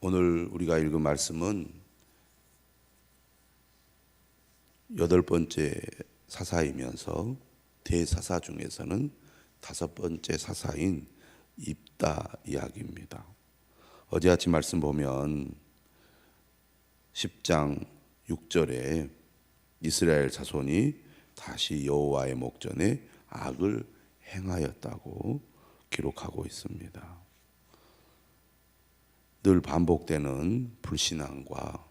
오늘 우리가 읽은 말씀은 8번째 사사이면서 대사사 중에서는 5번째 사사인 입다 이야기입니다. 어제 아침 말씀 보면 10장 6절에 이스라엘 자손이 다시 여호와의 목전에 악을 행하였다고 기록하고 있습니다. 늘 반복되는 불신앙과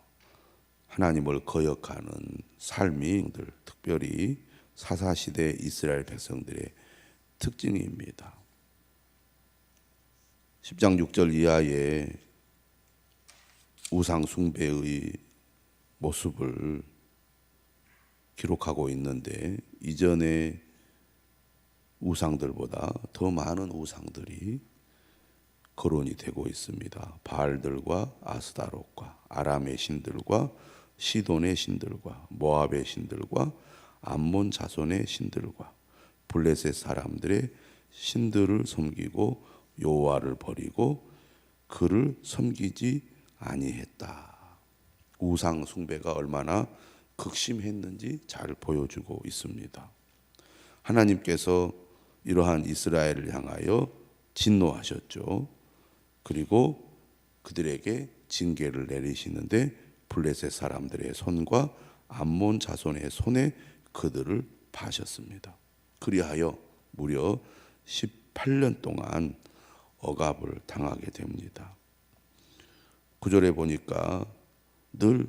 하나님을 거역하는 삶이 특별히 사사시대 이스라엘 백성들의 특징입니다. 10장 6절 이하의 우상 숭배의 모습을 기록하고 있는데 이전의 우상들보다 더 많은 우상들이 거론이 되고 있습니다. 바알들과 아스다롯과 아람의 신들과 시돈의 신들과 모압의 신들과 암몬 자손의 신들과 블레셋 사람들의 신들을 섬기고 여호와를 버리고 그를 섬기지 아니했다. 우상 숭배가 얼마나 극심했는지 잘 보여주고 있습니다. 하나님께서 이러한 이스라엘을 향하여 진노하셨죠. 그리고 그들에게 징계를 내리시는데 블레셋 사람들의 손과 암몬 자손의 손에 그들을 파셨습니다. 그리하여 무려 18년 동안 억압을 당하게 됩니다. 9절에 보니까 늘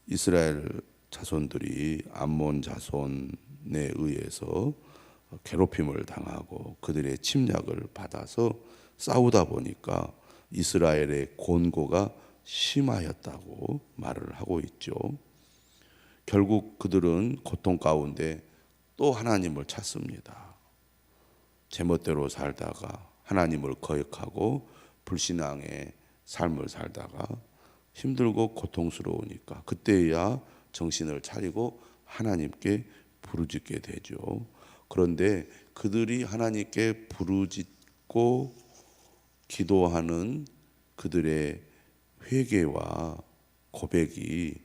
이스라엘 자손들이 암몬 자손에 의해서 괴롭힘을 당하고 그들의 침략을 받아서 싸우다 보니까 이스라엘의 곤고가 심하였다고 말을 하고 있죠. 결국 그들은 고통 가운데 또 하나님을 찾습니다. 제멋대로 살다가 하나님을 거역하고 불신앙의 삶을 살다가 힘들고 고통스러우니까 그때야 정신을 차리고 하나님께 부르짖게 되죠. 그런데 그들이 하나님께 부르짖고 기도하는 그들의 회개와 고백이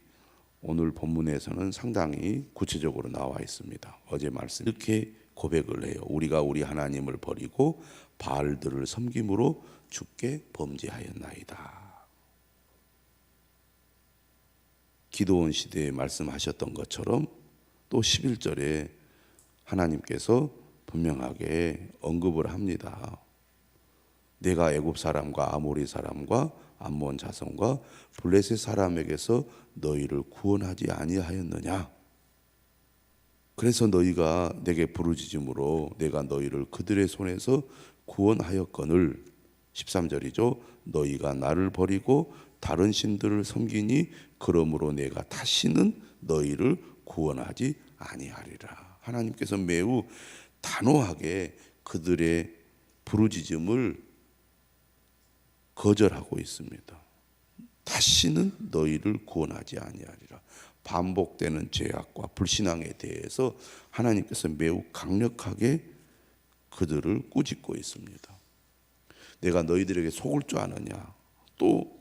오늘 본문에서는 상당히 구체적으로 나와 있습니다. 어제 말씀 이렇게 고백을 해요. 우리가 우리 하나님을 버리고 바알들을 섬김으로 주께 범죄하였나이다. 기드온 시대에 말씀하셨던 것처럼 또 11절에 하나님께서 분명하게 언급을 합니다. 내가 애굽 사람과 아모리 사람과 암몬 자손과 블레셋 사람에게서 너희를 구원하지 아니하였느냐? 그래서 너희가 내게 부르짖음으로 내가 너희를 그들의 손에서 구원하였거늘 13절이죠. 너희가 나를 버리고 다른 신들을 섬기니 그러므로 내가 다시는 너희를 구원하지 아니하리라. 하나님께서 매우 단호하게 그들의 부르짖음을 거절하고 있습니다. 다시는 너희를 구원하지 아니하리라. 반복되는 죄악과 불신앙에 대해서 하나님께서 매우 강력하게 그들을 꾸짖고 있습니다. 내가 너희들에게 속을 줄 아느냐? 또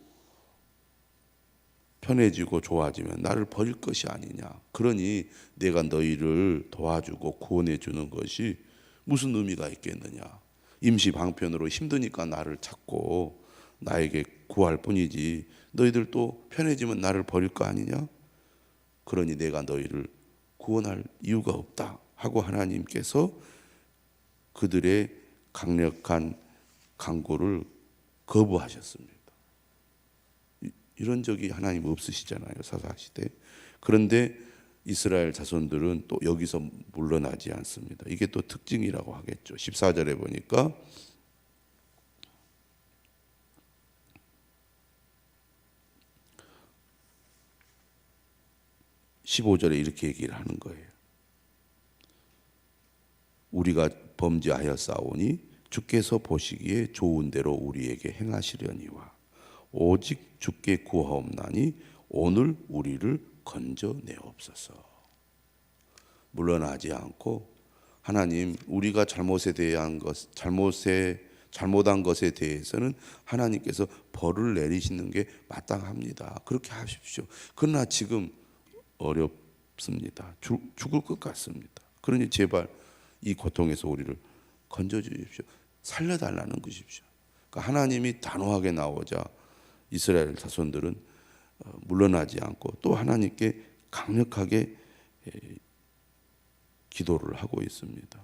편해지고 좋아지면 나를 버릴 것이 아니냐? 그러니 내가 너희를 도와주고 구원해 주는 것이 무슨 의미가 있겠느냐? 임시 방편으로 힘드니까 나를 찾고 나에게 구할 뿐이지 너희들 또 편해지면 나를 버릴 거 아니냐? 그러니 내가 너희를 구원할 이유가 없다 하고 하나님께서 그들의 강력한 강구를 거부하셨습니다. 이런 적이 하나님 없으시잖아요, 사사시대. 그런데 이스라엘 자손들은 또 여기서 물러나지 않습니다. 이게 또 특징이라고 하겠죠. 14절에 보니까 (15절에) 이렇게 얘기를 하는 거예요. 우리가 범죄하였사오니 주께서 보시기에 좋은 대로 우리에게 행하시려니와 오직 주께 구하옵나니 오늘 우리를 건져내옵소서. 물러나지 않고 하나님, 우리가 잘못에 대한 것, 잘못에 잘못한 것에 대해서는 하나님께서 벌을 내리시는 게 마땅합니다. 그렇게 하십시오. 그러나 지금 어렵습니다. 죽을 것 같습니다. 그러니 제발 이 고통에서 우리를 건져 주십시오. 살려달라는 것이십시오. 그러니까 하나님이 단호하게 나오자 이스라엘 자손들은 물러나지 않고 또 하나님께 강력하게 기도를 하고 있습니다.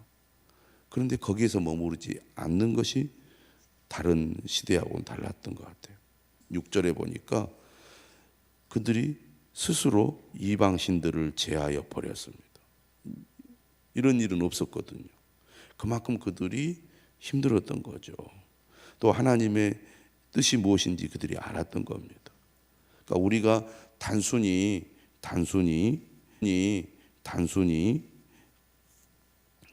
그런데 거기에서 머무르지 않는 것이 다른 시대하고는 달랐던 것 같아요. 6절에 보니까 그들이 스스로 이방 신들을 제하여 버렸습니다. 이런 일은 없었거든요. 그만큼 그들이 힘들었던 거죠. 또 하나님의 뜻이 무엇인지 그들이 알았던 겁니다. 그러니까 우리가 단순히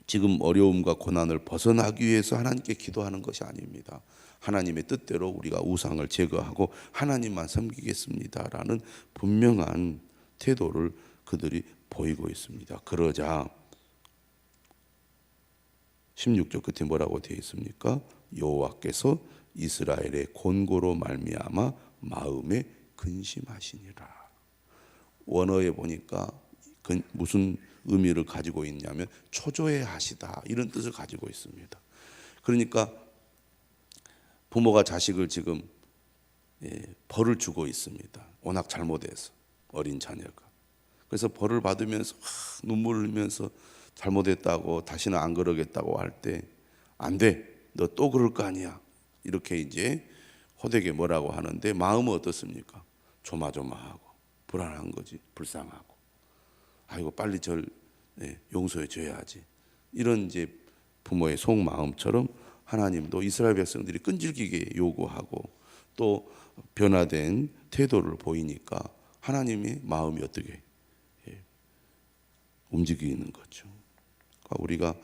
지금 어려움과 고난을 벗어나기 위해서 하나님께 기도하는 것이 아닙니다. 하나님의 뜻대로 우리가 우상을 제거하고 하나님만 섬기겠습니다라는 분명한 태도를 그들이 보이고 있습니다. 그러자 16절 끝에 뭐라고 되어 있습니까? 여호와께서 이스라엘의 곤고로 말미암아 마음에 근심하시니라. 원어에 보니까 무슨 의미를 가지고 있냐면 초조해 하시다, 이런 뜻을 가지고 있습니다. 그러니까 부모가 자식을 지금 벌을 주고 있습니다. 워낙 잘못해서 어린 자녀가. 그래서 벌을 받으면서 눈물을 흘리면서 잘못했다고 다시는 안 그러겠다고 할 때 안 돼, 너 또 그럴 거 아니야, 이렇게 이제 호되게 뭐라고 하는데 마음은 어떻습니까? 조마조마하고 불안한 거지, 불쌍하고, 아이고 빨리 절 용서해 줘야지, 이런 이제 부모의 속마음처럼 하나님도 이스라엘 백성들이 끈질기게 요구하고 또 변화된 태도를 보이니까 하나님의 마음이 어떻게 움직이는 거죠. 그러니까 우리가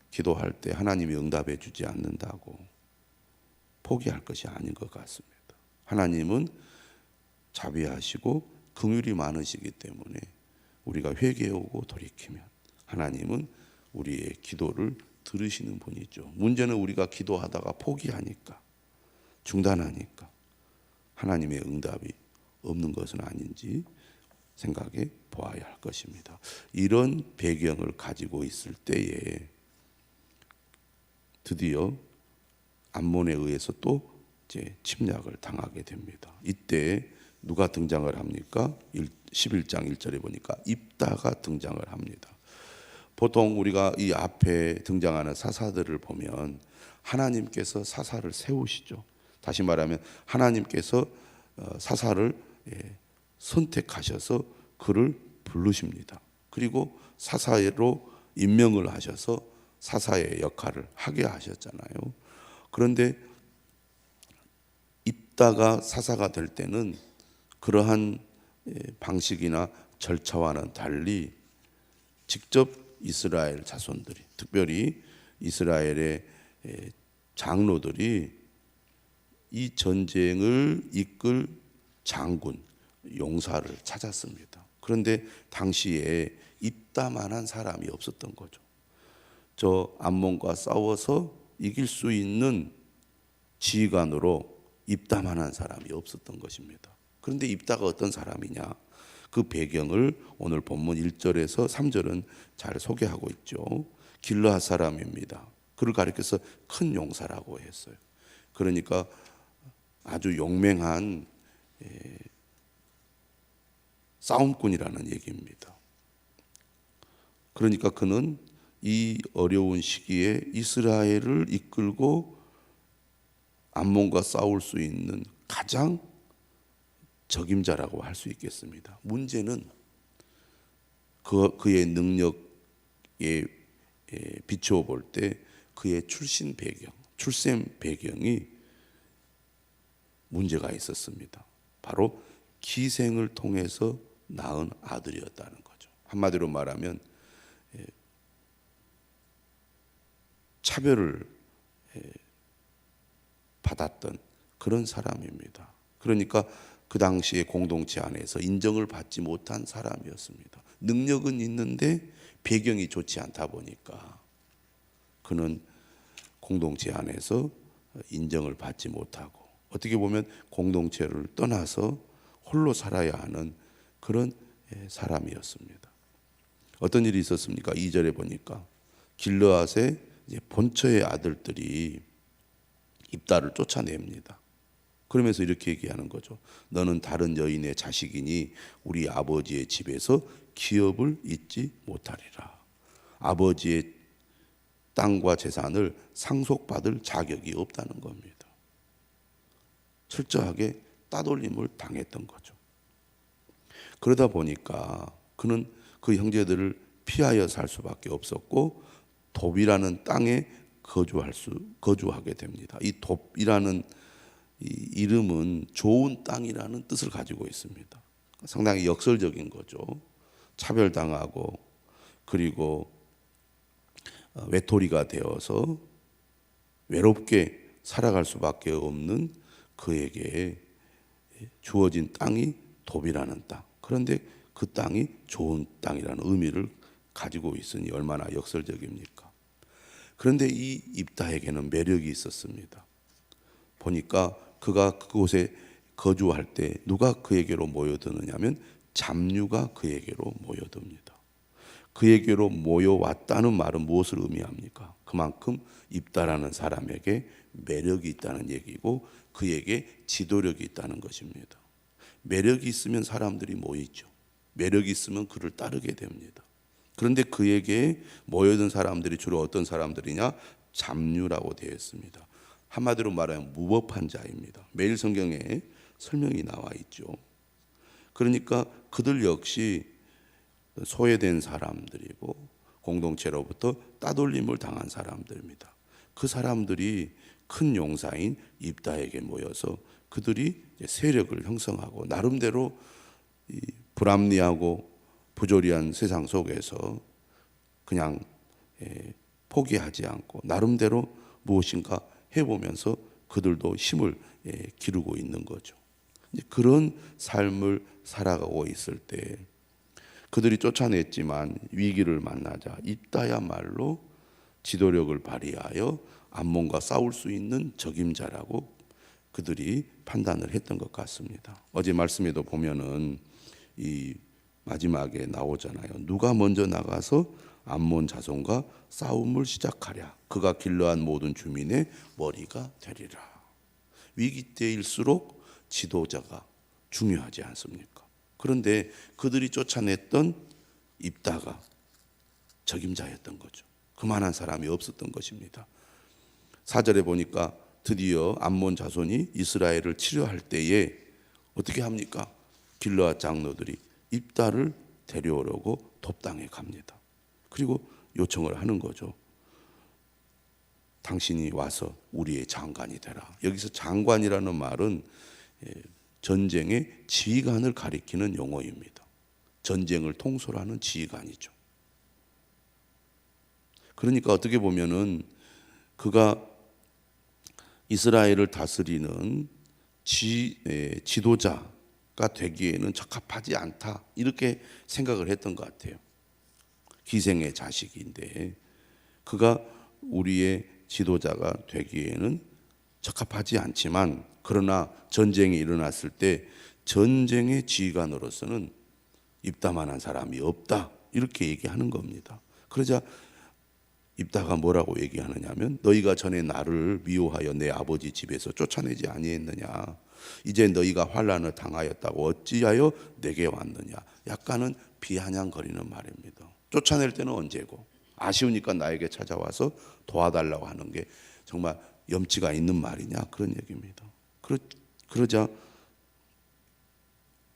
기도할 때 하나님이 응답해 주지 않는다고 포기할 것이 아닌 것 같습니다. 하나님은 자비하시고 긍휼이 많으시기 때문에 우리가 회개하고 돌이키면 하나님은 우리의 기도를 들으시는 분이죠. 문제는 우리가 기도하다가 포기하니까, 중단하니까 하나님의 응답이 없는 것은 아닌지 생각해 보아야 할 것입니다. 이런 배경을 가지고 있을 때에 드디어 암몬에 의해서 또 이제 침략을 당하게 됩니다. 이때 누가 등장을 합니까? 11장 1절에 보니까 입다가 등장을 합니다. 보통 우리가 이 앞에 등장하는 사사들을 보면 하나님께서 사사를 세우시죠. 다시 말하면 하나님께서 사사를 선택하셔서 그를 부르십니다. 그리고 사사로 임명을 하셔서 사사의 역할을 하게 하셨잖아요. 그런데 입다가 사사가 될 때는 그러한 방식이나 절차와는 달리 직접 이스라엘 자손들이, 특별히 이스라엘의 장로들이 이 전쟁을 이끌 장군, 용사를 찾았습니다. 그런데 당시에 입다만한 사람이 없었던 거죠. 저 암몬과 싸워서 이길 수 있는 지휘관으로 입다만한 사람이 없었던 것입니다. 그런데 입다가 어떤 사람이냐? 그 배경을 오늘 본문 1절에서 3절은 잘 소개하고 있죠. 길르앗 사람입니다. 그를 가리켜서 큰 용사라고 했어요. 그러니까 아주 용맹한 싸움꾼이라는 얘기입니다. 그러니까 그는 이 어려운 시기에 이스라엘을 이끌고 암몬과 싸울 수 있는 가장 적임자라고 할 수 있겠습니다. 문제는 그의 능력에 비추어 볼 때 그의 출신 배경, 출생 배경이 문제가 있었습니다. 바로 기생을 통해서 낳은 아들이었다는 거죠. 한마디로 말하면 차별을 받았던 그런 사람입니다. 그러니까 그 당시에 공동체 안에서 인정을 받지 못한 사람이었습니다. 능력은 있는데 배경이 좋지 않다 보니까 그는 공동체 안에서 인정을 받지 못하고 어떻게 보면 공동체를 떠나서 홀로 살아야 하는 그런 사람이었습니다. 어떤 일이 있었습니까? 2절에 보니까 길르앗의 본처의 아들들이 입다를 쫓아냅니다. 그러면서 이렇게 얘기하는 거죠. 너는 다른 여인의 자식이니 우리 아버지의 집에서 기업을 잊지 못하리라. 아버지의 땅과 재산을 상속받을 자격이 없다는 겁니다. 철저하게 따돌림을 당했던 거죠. 그러다 보니까 그는 그 형제들을 피하여 살 수밖에 없었고 돕이라는 땅에 거주하게 됩니다. 이 돕이라는 이 이름은 좋은 땅이라는 뜻을 가지고 있습니다. 상당히 역설적인 거죠. 차별당하고 그리고 외톨이가 되어서 외롭게 살아갈 수밖에 없는 그에게 주어진 땅이 돕이라는 땅. 그런데 그 땅이 좋은 땅이라는 의미를 가지고 있으니 얼마나 역설적입니까? 그런데 이 입다에게는 매력이 있었습니다. 보니까 그가 그곳에 거주할 때 누가 그에게로 모여드느냐면 잡류가 그에게로 모여듭니다. 그에게로 모여왔다는 말은 무엇을 의미합니까? 그만큼 입다라는 사람에게 매력이 있다는 얘기고 그에게 지도력이 있다는 것입니다. 매력이 있으면 사람들이 모이죠. 매력이 있으면 그를 따르게 됩니다. 그런데 그에게 모여든 사람들이 주로 어떤 사람들이냐? 잡류라고 되어 있습니다. 한마디로 말하면 무법한 자입니다. 매일 성경에 설명이 나와 있죠. 그러니까 그들 역시 소외된 사람들이고 공동체로부터 따돌림을 당한 사람들입니다. 그 사람들이 큰 용사인 입다에게 모여서 그들이 세력을 형성하고 나름대로 이 불합리하고 부조리한 세상 속에서 그냥 포기하지 않고 나름대로 무엇인가 해보면서 그들도 힘을 기르고 있는 거죠. 그런 삶을 살아가고 있을 때 그들이 쫓아냈지만 위기를 만나자 입다야말로 지도력을 발휘하여 암몬과 싸울 수 있는 적임자라고 그들이 판단을 했던 것 같습니다. 어제 말씀에도 보면은 이 마지막에 나오잖아요. 누가 먼저 나가서 암몬 자손과 싸움을 시작하랴. 그가 길러한 모든 주민의 머리가 되리라. 위기 때일수록 지도자가 중요하지 않습니까? 그런데 그들이 쫓아냈던 입다가 적임자였던 거죠. 그만한 사람이 없었던 것입니다. 4절에 보니까 드디어 암몬 자손이 이스라엘을 치료할 때에 어떻게 합니까? 길르앗 장로들이 입다를 데려오려고 돕당에 갑니다. 그리고 요청을 하는 거죠. 당신이 와서 우리의 장관이 되라. 여기서 장관이라는 말은 전쟁의 지휘관을 가리키는 용어입니다. 전쟁을 통솔하는 지휘관이죠. 그러니까 어떻게 보면은 그가 이스라엘을 다스리는 지도자가 되기에는 적합하지 않다 이렇게 생각을 했던 것 같아요. 기생의 자식인데 그가 우리의 지도자가 되기에는 적합하지 않지만 그러나 전쟁이 일어났을 때 전쟁의 지휘관으로서는 입다만한 사람이 없다 이렇게 얘기하는 겁니다. 그러자 입다가 뭐라고 얘기하느냐면 너희가 전에 나를 미워하여 내 아버지 집에서 쫓아내지 아니했느냐. 이제 너희가 환난을 당하였다고 어찌하여 내게 왔느냐. 약간은 비아냥거리는 말입니다. 쫓아낼 때는 언제고 아쉬우니까 나에게 찾아와서 도와달라고 하는 게 정말 염치가 있는 말이냐 그런 얘기입니다. 그러자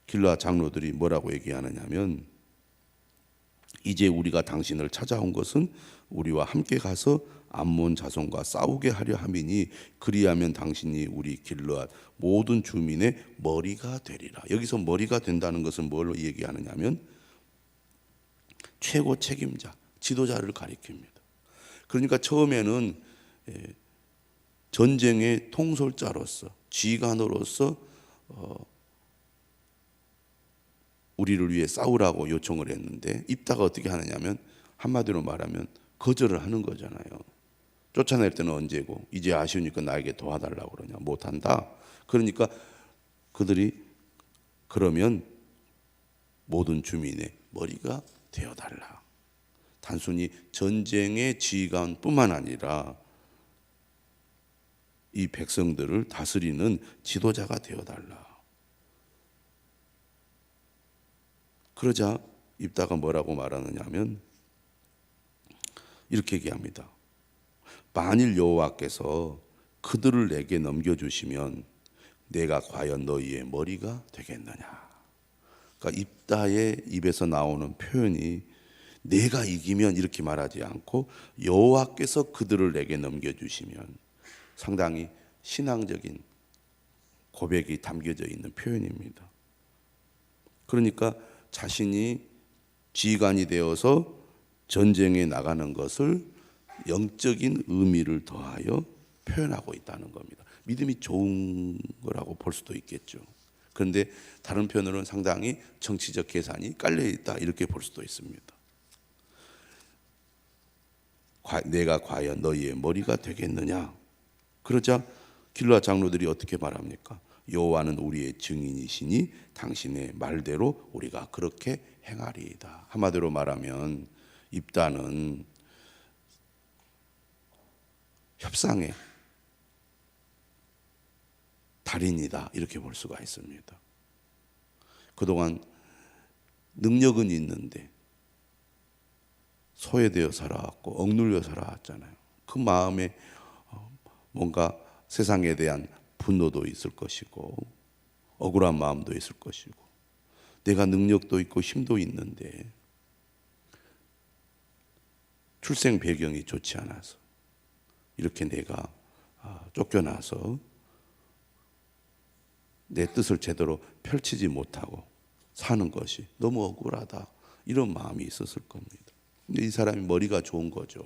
길르앗 장로들이 뭐라고 얘기하느냐면 이제 우리가 당신을 찾아온 것은 우리와 함께 가서 암몬 자손과 싸우게 하려 함이니 그리하면 당신이 우리 길르앗 모든 주민의 머리가 되리라. 여기서 머리가 된다는 것은 뭘로 얘기하느냐면 최고 책임자, 지도자를 가리킵니다. 그러니까 처음에는 전쟁의 통솔자로서 지휘관으로서 우리를 위해 싸우라고 요청을 했는데 입다가 어떻게 하느냐면 한마디로 말하면 거절을 하는 거잖아요. 쫓아낼 때는 언제고 이제 아쉬우니까 나에게 도와달라고 그러냐? 못한다. 그러니까 그들이 그러면 모든 주민의 머리가 되어달라. 단순히 전쟁의 지휘관뿐만 아니라 이 백성들을 다스리는 지도자가 되어달라. 그러자 입다가 뭐라고 말하느냐면 이렇게 얘기합니다. 만일 여호와께서 그들을 내게 넘겨주시면 내가 과연 너희의 머리가 되겠느냐. 그러니까 입다의 입에서 나오는 표현이 내가 이기면 이렇게 말하지 않고 여호와께서 그들을 내게 넘겨주시면, 상당히 신앙적인 고백이 담겨져 있는 표현입니다. 그러니까 자신이 지휘관이 되어서 전쟁에 나가는 것을 영적인 의미를 더하여 표현하고 있다는 겁니다. 믿음이 좋은 거라고 볼 수도 있겠죠. 그런데 다른 편으로는 상당히 정치적 계산이 깔려 있다 이렇게 볼 수도 있습니다. 내가 과연 너희의 머리가 되겠느냐. 그러자 길라 장로들이 어떻게 말합니까? 여호와는 우리의 증인이시니 당신의 말대로 우리가 그렇게 행하리이다. 한마디로 말하면 입다는 협상의 달인이다 이렇게 볼 수가 있습니다. 그동안 능력은 있는데 소외되어 살아왔고 억눌려 살아왔잖아요. 그 마음에 뭔가 세상에 대한 분노도 있을 것이고 억울한 마음도 있을 것이고 내가 능력도 있고 힘도 있는데 출생 배경이 좋지 않아서 이렇게 내가 쫓겨나서 내 뜻을 제대로 펼치지 못하고 사는 것이 너무 억울하다 이런 마음이 있었을 겁니다. 근데 이 사람이 머리가 좋은 거죠.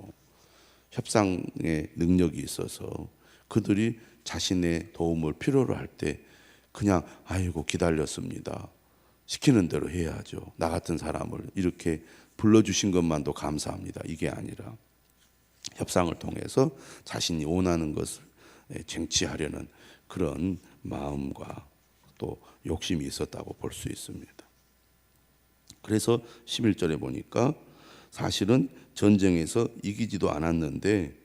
협상의 능력이 있어서 그들이 자신의 도움을 필요로 할 때 그냥 아이고 기다렸습니다. 시키는 대로 해야죠. 나 같은 사람을 이렇게 불러주신 것만도 감사합니다. 이게 아니라 협상을 통해서 자신이 원하는 것을 쟁취하려는 그런 마음과 또 욕심이 있었다고 볼 수 있습니다. 그래서 11절에 보니까 사실은 전쟁에서 이기지도 않았는데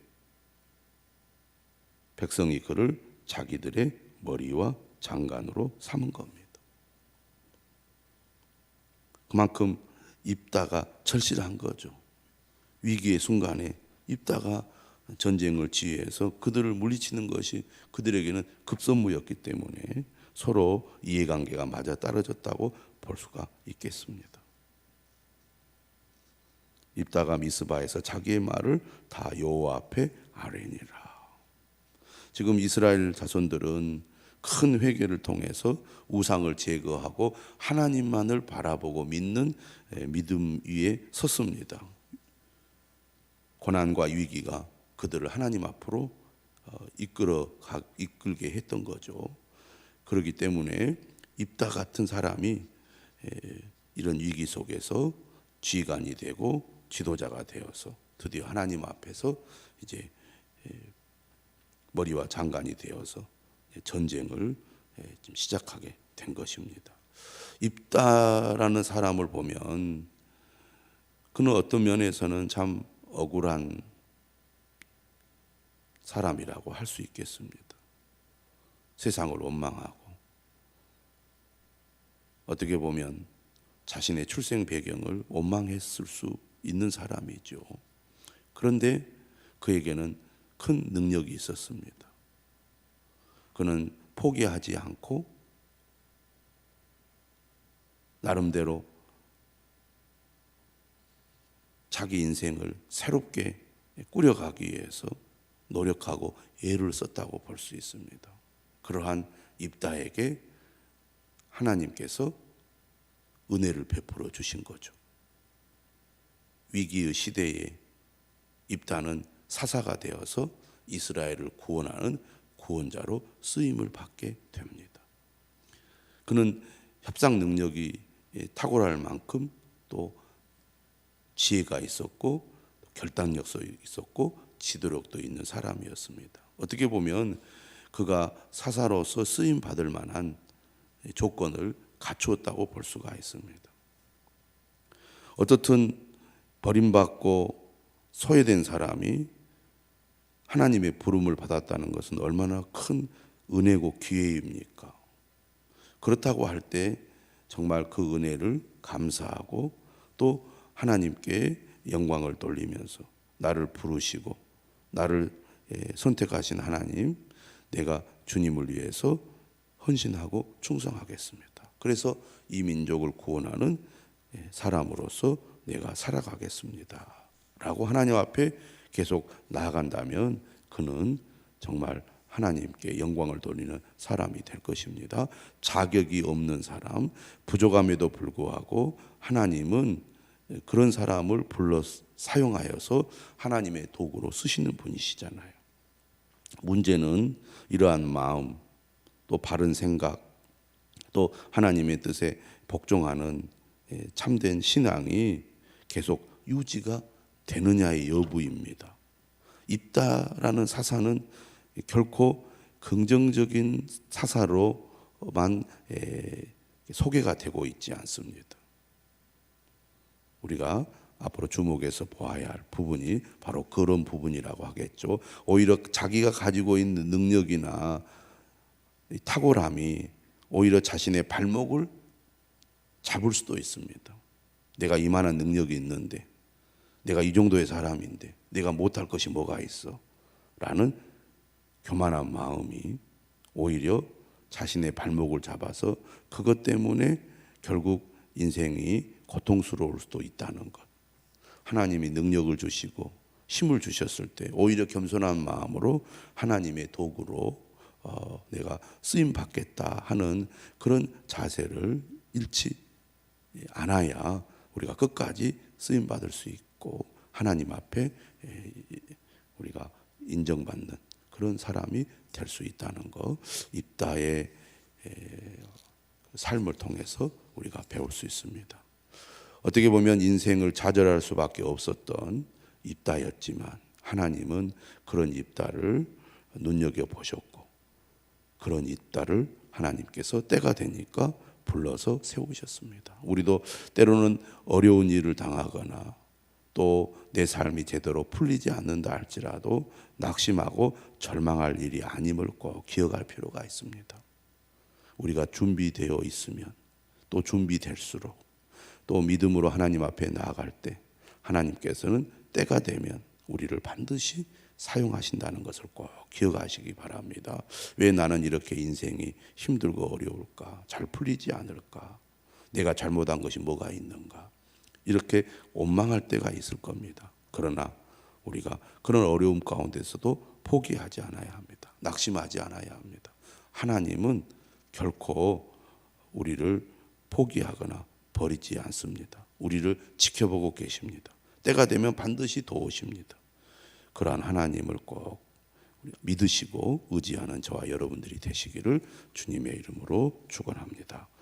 백성이 그를 자기들의 머리와 장관으로 삼은 겁니다. 그만큼 입다가 절실한 거죠. 위기의 순간에 입다가 전쟁을 지휘해서 그들을 물리치는 것이 그들에게는 급선무였기 때문에 서로 이해관계가 맞아 떨어졌다고 볼 수가 있겠습니다. 입다가 미스바에서 자기의 말을 다 여호와 앞에 아뢰니라. 지금 이스라엘 자손들은 큰 회개를 통해서 우상을 제거하고 하나님만을 바라보고 믿는 믿음 위에 섰습니다. 고난과 위기가 그들을 하나님 앞으로 이끌게 했던 거죠. 그렇기 때문에 입다 같은 사람이 이런 위기 속에서 지휘관이 되고 지도자가 되어서 드디어 하나님 앞에서 이제 머리와 장관이 되어서 전쟁을 좀 시작하게 된 것입니다. 입다라는 사람을 보면 그는 어떤 면에서는 참 억울한 사람이라고 할 수 있겠습니다. 세상을 원망하고 어떻게 보면 자신의 출생 배경을 원망했을 수 있는 사람이죠. 그런데 그에게는 큰 능력이 있었습니다. 그는 포기하지 않고 나름대로 자기 인생을 새롭게 꾸려가기 위해서 노력하고 애를 썼다고 볼 수 있습니다. 그러한 입다에게 하나님께서 은혜를 베풀어 주신 거죠. 위기의 시대에 입다는 사사가 되어서 이스라엘을 구원하는 구원자로 쓰임을 받게 됩니다. 그는 협상 능력이 탁월할 만큼 또 지혜가 있었고 결단력도 있었고 지도력도 있는 사람이었습니다. 어떻게 보면 그가 사사로서 쓰임 받을 만한 조건을 갖추었다고 볼 수가 있습니다. 어떻든 버림받고 소외된 사람이 하나님의 부름을 받았다는 것은 얼마나 큰 은혜고 기회입니까? 그렇다고 할 때 정말 그 은혜를 감사하고 또 하나님께 영광을 돌리면서 나를 부르시고 나를 선택하신 하나님, 내가 주님을 위해서 헌신하고 충성하겠습니다. 그래서 이 민족을 구원하는 사람으로서 내가 살아가겠습니다 라고 하나님 앞에 계속 나아간다면 그는 정말 하나님께 영광을 돌리는 사람이 될 것입니다. 자격이 없는 사람, 부족함에도 불구하고 하나님은 그런 사람을 불러 사용하여서 하나님의 도구로 쓰시는 분이시잖아요. 문제는 이러한 마음, 또 바른 생각, 또 하나님의 뜻에 복종하는 참된 신앙이 계속 유지가 되느냐의 여부입니다. 입다라는 사사는 결코 긍정적인 사사로만 소개가 되고 있지 않습니다. 우리가 앞으로 주목해서 보아야 할 부분이 바로 그런 부분이라고 하겠죠. 오히려 자기가 가지고 있는 능력이나 탁월함이 오히려 자신의 발목을 잡을 수도 있습니다. 내가 이만한 능력이 있는데, 내가 이 정도의 사람인데 내가 못할 것이 뭐가 있어? 라는 교만한 마음이 오히려 자신의 발목을 잡아서 그것 때문에 결국 인생이 고통스러울 수도 있다는 것. 하나님이 능력을 주시고 힘을 주셨을 때 오히려 겸손한 마음으로 하나님의 도구로 내가 쓰임 받겠다 하는 그런 자세를 잃지 않아야 우리가 끝까지 쓰임 받을 수 있고 하나님 앞에 우리가 인정받는 그런 사람이 될 수 있다는 것, 입다의 삶을 통해서 우리가 배울 수 있습니다. 어떻게 보면 인생을 좌절할 수밖에 없었던 입다였지만 하나님은 그런 입다를 눈여겨보셨고 그런 입다를 하나님께서 때가 되니까 불러서 세우셨습니다. 우리도 때로는 어려운 일을 당하거나 또 내 삶이 제대로 풀리지 않는다 할지라도 낙심하고 절망할 일이 아님을 꼭 기억할 필요가 있습니다. 우리가 준비되어 있으면 또 준비될수록 또 믿음으로 하나님 앞에 나아갈 때 하나님께서는 때가 되면 우리를 반드시 사용하신다는 것을 꼭 기억하시기 바랍니다. 왜 나는 이렇게 인생이 힘들고 어려울까? 잘 풀리지 않을까? 내가 잘못한 것이 뭐가 있는가? 이렇게 원망할 때가 있을 겁니다. 그러나 우리가 그런 어려움 가운데서도 포기하지 않아야 합니다. 낙심하지 않아야 합니다. 하나님은 결코 우리를 포기하거나 버리지 않습니다. 우리를 지켜보고 계십니다. 때가 되면 반드시 도우십니다. 그러한 하나님을 꼭 믿으시고 의지하는 저와 여러분들이 되시기를 주님의 이름으로 축원합니다.